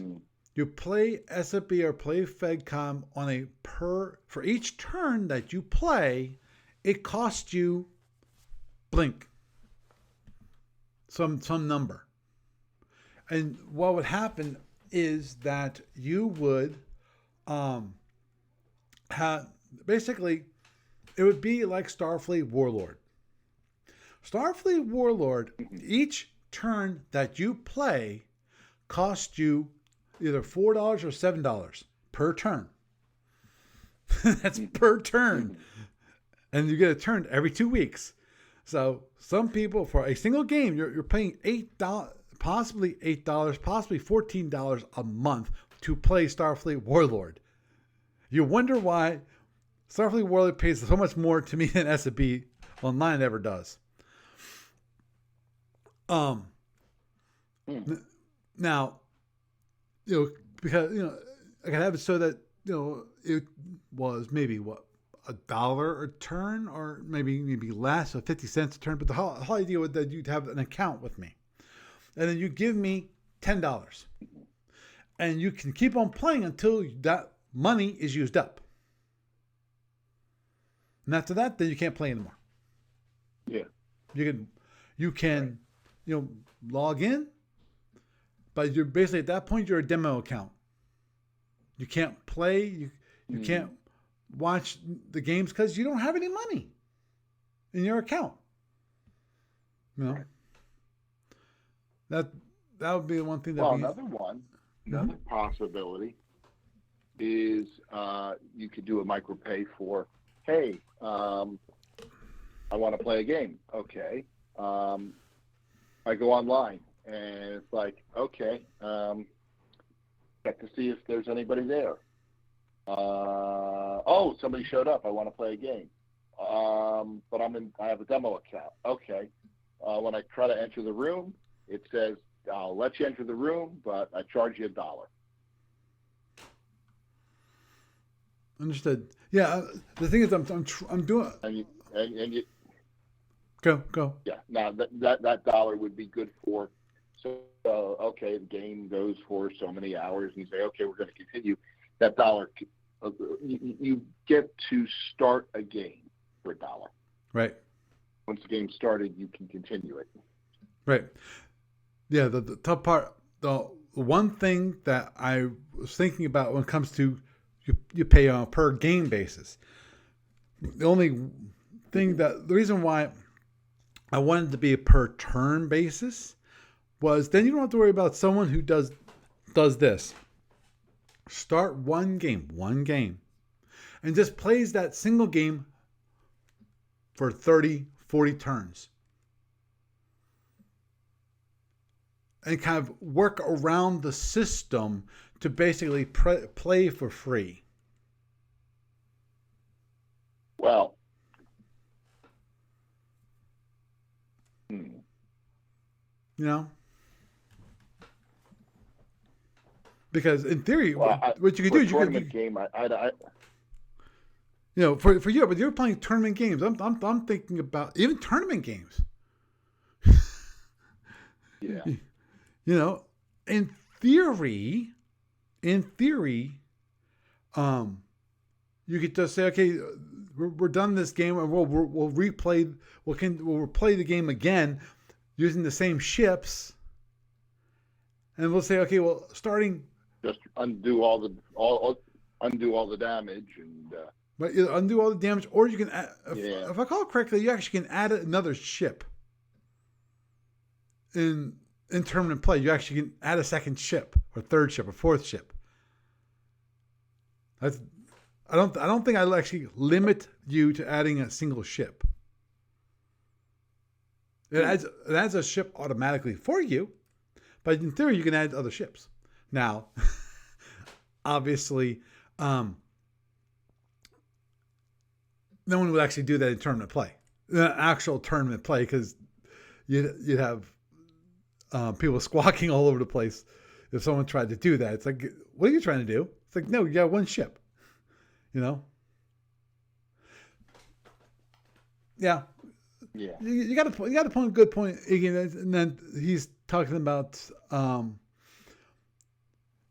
you play SFB or play Fedcom on for each turn that you play, it costs you blink. Some number. And what would happen is that you would have basically it would be like Starfleet Warlord. Starfleet Warlord, each turn that you play costs you either $4 or $7 per turn. That's per turn. And you get a turn every 2 weeks. So some people, for a single game, you're paying $8, possibly $8, possibly $14 a month to play Starfleet Warlord. You wonder why Starfleet Warlord pays so much more to me than SFB Online ever does. Now, because I can have it so that it was maybe $1 a turn, or maybe less, so 50 cents a turn. But the whole idea was that you'd have an account with me, and then you give me $10, and you can keep on playing until that money is used up. And after that, then you can't play anymore. Yeah, you can log in, but you're basically at that point you're a demo account. You can't play. You can't watch the games because you don't have any money in your account. That would be the one thing that. Another possibility is you could do a micropay for, hey, I want to play a game. Okay, I go online and it's like, okay, check to see if there's anybody there. Somebody showed up. I want to play a game. But I have a demo account. Okay. When I try to enter the room, it says, I'll let you enter the room, but I charge you $1. Understood. Yeah. The thing is, I'm doing. And you Go. Yeah. Now that $1 would be good for. So okay, the game goes for so many hours, and you say, okay, we're going to continue. That $1, you get to start a game for $1. Right. Once the game started, you can continue it. Right. Yeah. The tough part, the one thing that I was thinking about when it comes to you pay on a per game basis. The only thing the reason why I wanted to be a per turn basis was then you don't have to worry about someone who does this. Start one game, and just plays that single game for 30, 40 turns. And kind of work around the system to basically play for free. Well, you know, because in theory, what you can do is tournament game. You know, for you, but you're playing tournament games. I'm thinking about even tournament games. Yeah. You know, in theory, you could just say, okay, we're done this game, and we'll replay. We'll replay the game again using the same ships, and we'll say, okay, well, starting just undo all the damage and. But either undo all the damage, or you can add, if I call it correctly, you actually can add another ship in tournament play. You actually can add a second ship, or third ship, or fourth ship. I don't think I'll actually limit you to adding a single ship. It adds a ship automatically for you, but in theory you can add other ships. Now, obviously, no one would actually do that in tournament play, actual tournament play, because you'd have people squawking all over the place if someone tried to do that. It's like, what are you trying to do? It's like, no, you got one ship, you know? Yeah. Yeah. You got a point, good point, Iggy. And then he's talking about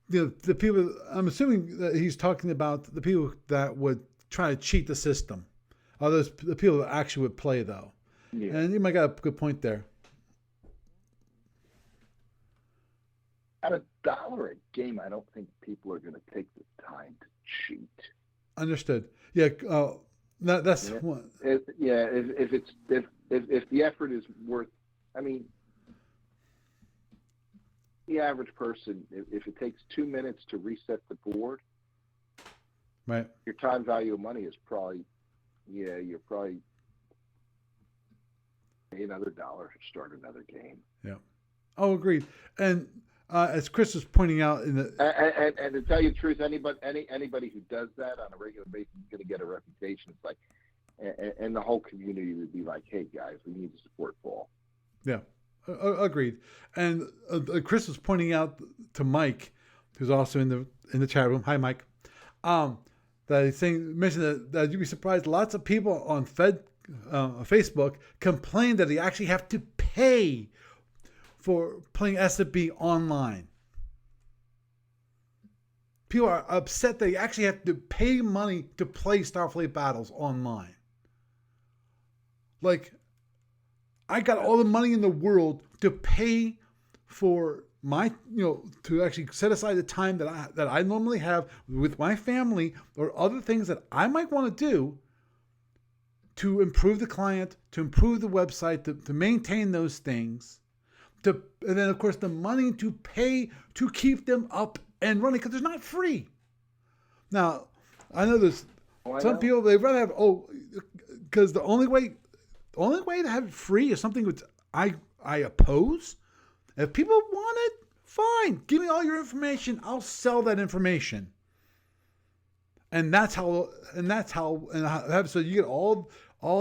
the people. I'm assuming that he's talking about the people that would try to cheat the system. The people that actually would play, though. Yeah. And you might got a good point there. At $1 a game, I don't think people are going to take the time to cheat. Understood. Yeah. That's one. If the effort is worth, I mean, the average person, if it takes 2 minutes to reset the board, right, your time value of money is probably, you're probably pay another $1 to start another game. Yeah. Oh, agreed. And as Chris was pointing out, and to tell you the truth, anybody who does that on a regular basis is going to get a reputation. It's like, and the whole community would be like, "Hey guys, we need to support Paul." Yeah, agreed. And Chris was pointing out to Mike, who's also in the chat room. Hi, Mike. That he's mentioned that you'd be surprised. Lots of people on Facebook complain that they actually have to pay for playing SFB online. People are upset that you actually have to pay money to play Starfleet battles online. Like, I got all the money in the world to pay for my, to actually set aside the time that I normally have with my family or other things that I might want to do to improve the client, to improve the website, to maintain those things. And then, of course, the money to pay to keep them up and running, because they're not free. Now, I know there's some people, they'd rather have, because the only way to have it free is something which I oppose. If people want it, fine. Give me all your information. I'll sell that information. And that's how, so you get all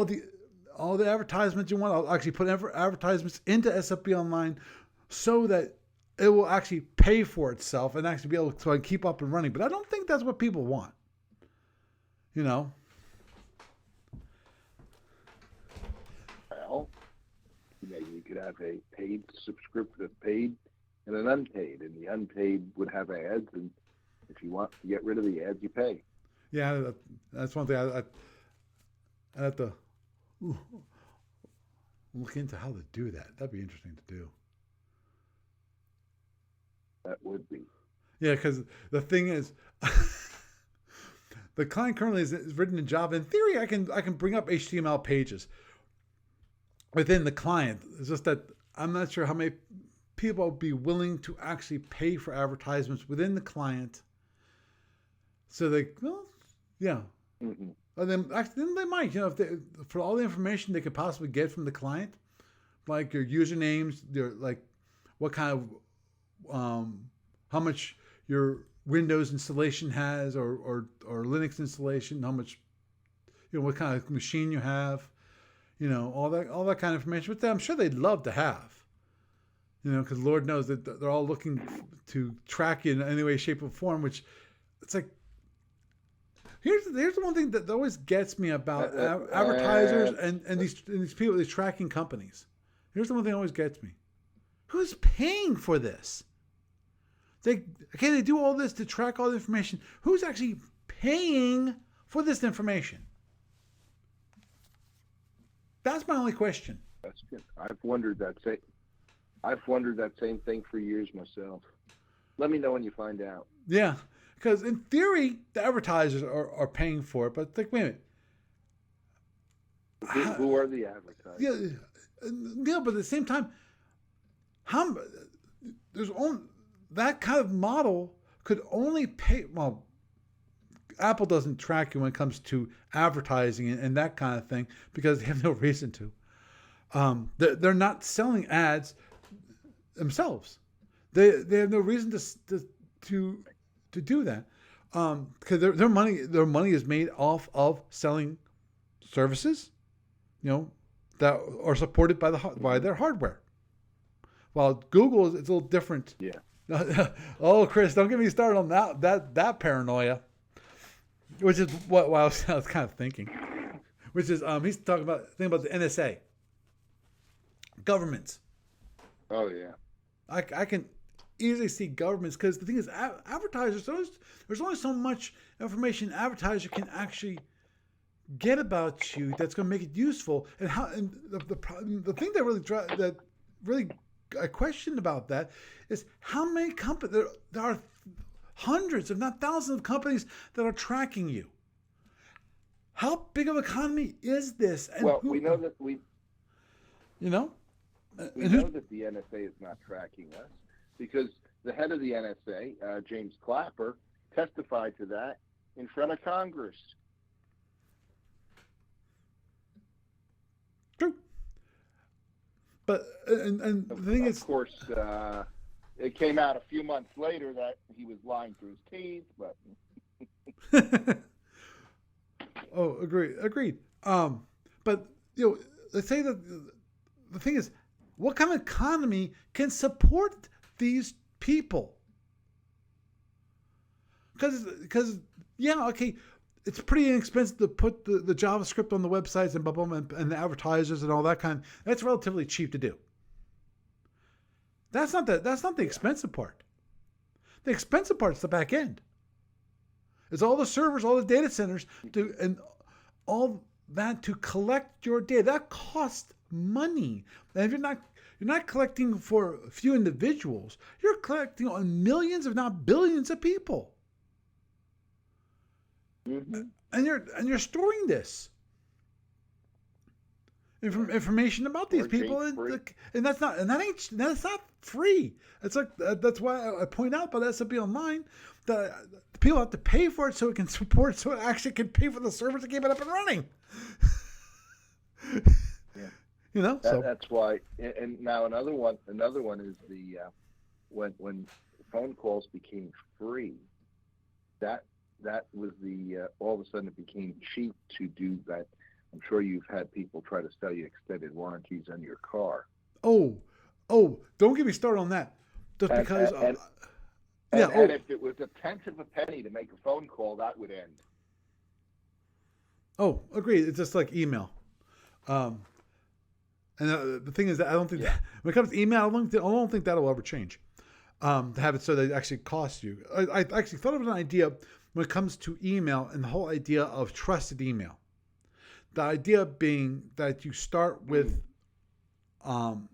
the advertisements you want. I'll actually put advertisements into SFB Online so that it will actually pay for itself and actually be able to keep up and running. But I don't think that's what people want. Well, you could have a paid subscription, paid and an unpaid, and the unpaid would have ads, and if you want to get rid of the ads, you pay. Yeah, that's one thing I have to look into how to do that. That'd be interesting to do. That would be. Yeah, because the thing is, the client currently is written in Java. In theory, I can bring up HTML pages within the client. It's just that I'm not sure how many people would be willing to actually pay for advertisements within the client. So Mm-hmm. And then they might, if for all the information they could possibly get from the client, like your usernames, like what kind of how much your Windows installation has, or Linux installation, how much, what kind of machine you have, all that kind of information. But I'm sure they'd love to have, because Lord knows that they're all looking to track you in any way, shape, or form. Which it's like, here's the one thing that always gets me about advertisers and these people, these tracking companies. Here's the one thing that always gets me: who's paying for this? They do all this to track all the information. Who's actually paying for this information? That's my only question. That's good. I've wondered that same thing for years myself. Let me know when you find out. Yeah, because in theory, the advertisers are paying for it, but wait a minute. Who are the advertisers? Yeah, but at the same time, there's only that kind of model could only pay. Well, Apple doesn't track you when it comes to advertising and that kind of thing because they have no reason to. They're not selling ads themselves. They have no reason to do that because their money is made off of selling services, that are supported by their hardware. While Google it's a little different. Yeah. Oh, Chris, don't get me started on that paranoia. Which is what I was kind of thinking. Which is he's talking about the NSA. Governments. Oh yeah. I can easily see governments because the thing is, advertisers. There's only so much information an advertiser can actually get about you that's going to make it useful. And the thing that really I question about that is how many companies there are. Hundreds, if not thousands, of companies that are tracking you. How big of an economy is this? And we know that we know that the NSA is not tracking us because the head of the NSA, James Clapper, testified to that in front of Congress. True. But and the thing is, of course. It came out a few months later that he was lying through his teeth, but. Oh, agreed. But let's say that the thing is, what kind of economy can support these people? Because it's pretty inexpensive to put the JavaScript on the websites and and the advertisers and all that kind. That's relatively cheap to do. That's not the expensive part. The expensive part is the back end. It's all the servers, all the data centers, and all that to collect your data. That costs money. And if you're not collecting for a few individuals, you're collecting on millions, if not billions, of people. Mm-hmm. And you're storing this information about these people, and that's not free. It's like that's why I point out about SFU Online that people have to pay for it so it can support, so it actually can pay for the servers to keep it up and running. Yeah. That's why. And now another one is the when phone calls became free, that was the all of a sudden it became cheap to do that. I'm sure you've had people try to sell you extended warranties on your car. Oh, don't get me started on that. Just because. And if it was a tenth of a penny to make a phone call, that would end. Oh, agreed. It's just like email. And the thing is that I don't think that, when it comes to email, I don't think that'll ever change. To have it so that it actually costs you. I actually thought of an idea when it comes to email and the whole idea of trusted email. The idea being that you start with, and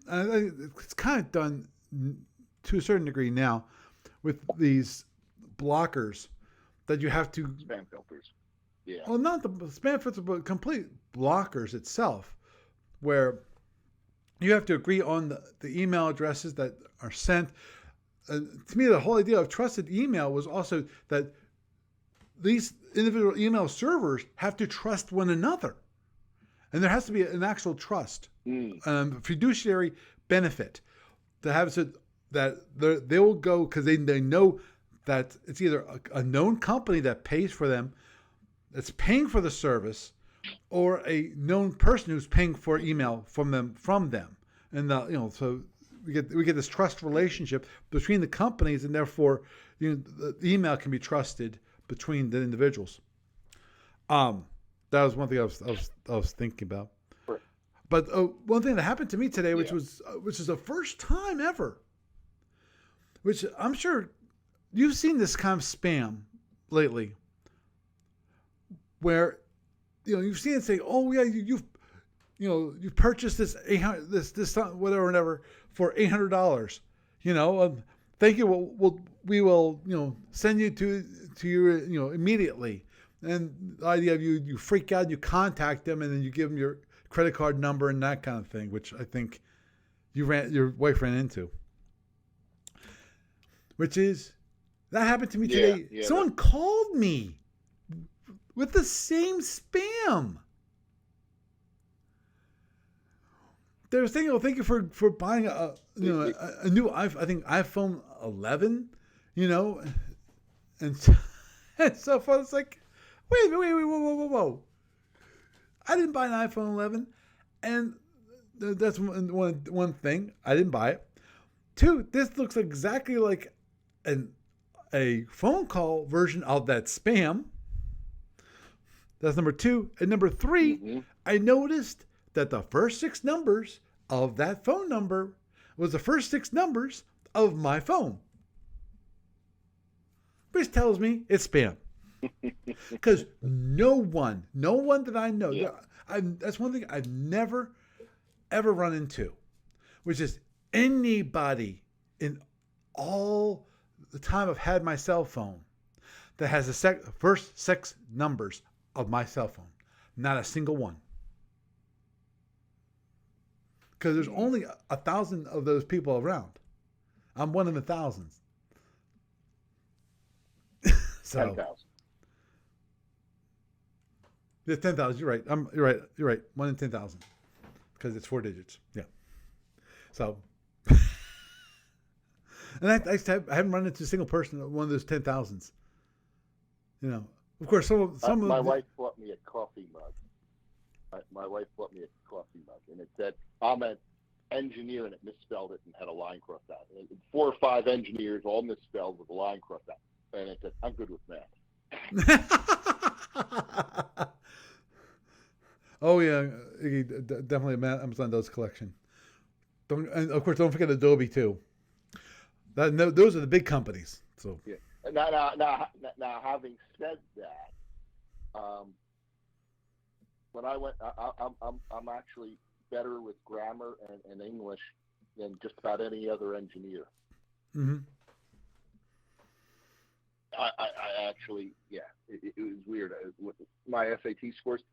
it's kind of done to a certain degree now with these blockers that you have to... Spam filters. Yeah. Well, not the spam filters, but complete blockers itself, where you have to agree on the email addresses that are sent. To me, the whole idea of trusted email was also that these individual email servers have to trust one another. And there has to be an actual trust, fiduciary benefit to have it that they will go because they know that it's either a known company that pays for them, that's paying for the service, or a known person who's paying for email from them. And so we get this trust relationship between the companies, and therefore the email can be trusted between the individuals. That was one thing I was thinking about. Right. But one thing that happened to me today, which is the first time ever, which I'm sure you've seen this kind of spam lately, where you've seen it say, "Oh yeah, you purchased this this whatever for $800. Thank you. We will send you to you immediately." And the idea of you freak out, you contact them, and then you give them your credit card number and that kind of thing, which I think your wife ran into. Which is, that happened to me today. Yeah, Someone called me with the same spam. They were saying, "Oh, thank you for buying a new iPhone 11," and so far it's like, wait, whoa. I didn't buy an iPhone 11, and that's one thing. I didn't buy it. Two, this looks exactly like a phone call version of that spam. That's number two. And number three, I noticed that the first 6 numbers of that phone number was the first 6 numbers of my phone, which tells me it's spam. Because no one that I know, that's one thing I've never, ever run into, which is anybody in all the time I've had my cell phone that has the first 6 numbers of my cell phone. Not a single one. Because there's only 1,000 of those people around. I'm one of the thousands. So 10,000. Yeah, 10,000. You're right. You're right. 1 in 10,000. Because it's 4 digits. Yeah. So, and I haven't run into a single person at one of those 10,000s. Of course, some my wife bought me a coffee mug. My wife bought me a coffee mug, and it said, "I'm an engineer," and it misspelled it and had a line crossed out. And 4 or 5 engineers all misspelled with a line crossed out. And it said, "I'm good with math." Oh yeah, definitely Amazon does collection. And of course, don't forget Adobe too. Those are the big companies. So yeah. Now, having said that, when I went, I'm actually better with grammar and English than just about any other engineer. Mm-hmm. I actually, it was weird. With my SAT scores,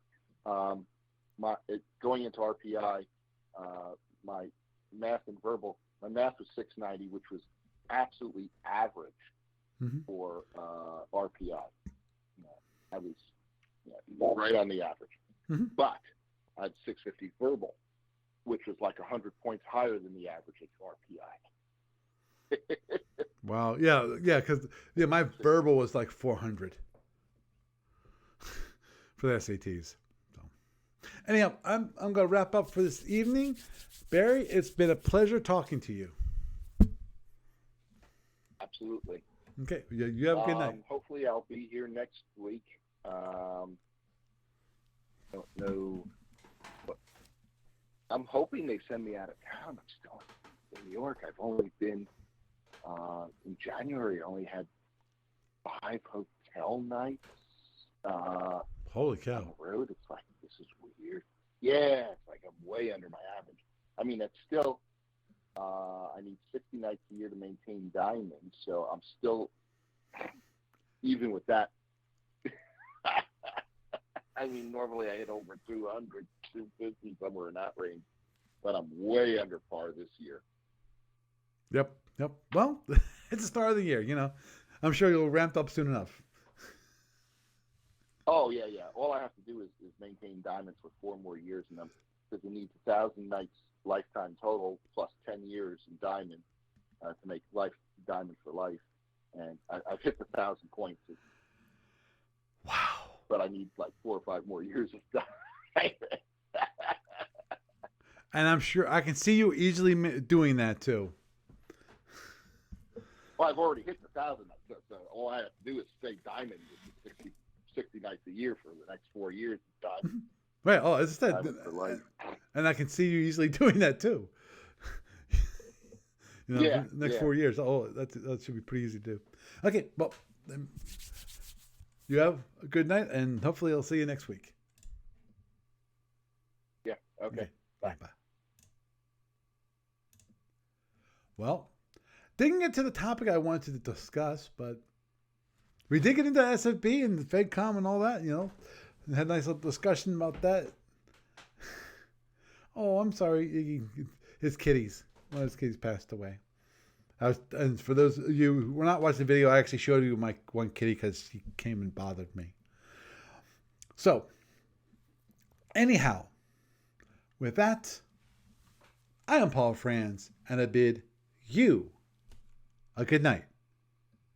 going into RPI, my math and verbal, my math was 690, which was absolutely average for RPI. I was right on the average. Mm-hmm. But I had 650 verbal, which was like 100 points higher than the average at RPI. Wow. Yeah. Because my verbal was like 400 for the SATs. So, anyhow, I'm going to wrap up for this evening. Barry, it's been a pleasure talking to you. Absolutely. Okay. You have a good night. Hopefully, I'll be here next week. Don't know. But I'm hoping they send me out of town. I'm still in New York. I've only been in January. I only had 5 hotel nights. Holy cow! On the road, it's like, this is weird. Yeah, it's like I'm way under my average. I mean, it's still. I need 60 nights a year to maintain diamonds, so I'm still, even with that. I mean, normally I hit over 200, 250, somewhere in that range, but I'm way under par this year. Yep. Well, it's the start of the year, I'm sure you'll ramp up soon enough. Oh yeah, yeah. All I have to do is maintain diamonds for 4 more years in them, because it needs 1,000 nights lifetime total plus 10 years in diamond to make life diamond for life. And I've hit the 1,000 points, Wow. but I need like 4 or 5 more years of diamond. And I'm sure I can see you easily doing that too. Well, I've already hit the 1,000 nights, so all I have to do is stay diamond 60 nights a year for the next 4 years. Diamond, Right. Oh, as I said, diamond for life. and I can see you easily doing that too. Yeah, for the next yeah. 4 years. Oh, that should be pretty easy to do. Okay. Well, you have a good night, and hopefully I'll see you next week. Yeah. Okay. Bye. Bye. Well, didn't get to the topic I wanted to discuss, but we did get into SFB and the Fedcom and all that, and had a nice little discussion about that. Oh, I'm sorry. His kitties. One of his kitties passed away. And for those of you who were not watching the video, I actually showed you my one kitty because he came and bothered me. So, anyhow, with that, I am Paul Franz, and I bid you a good night.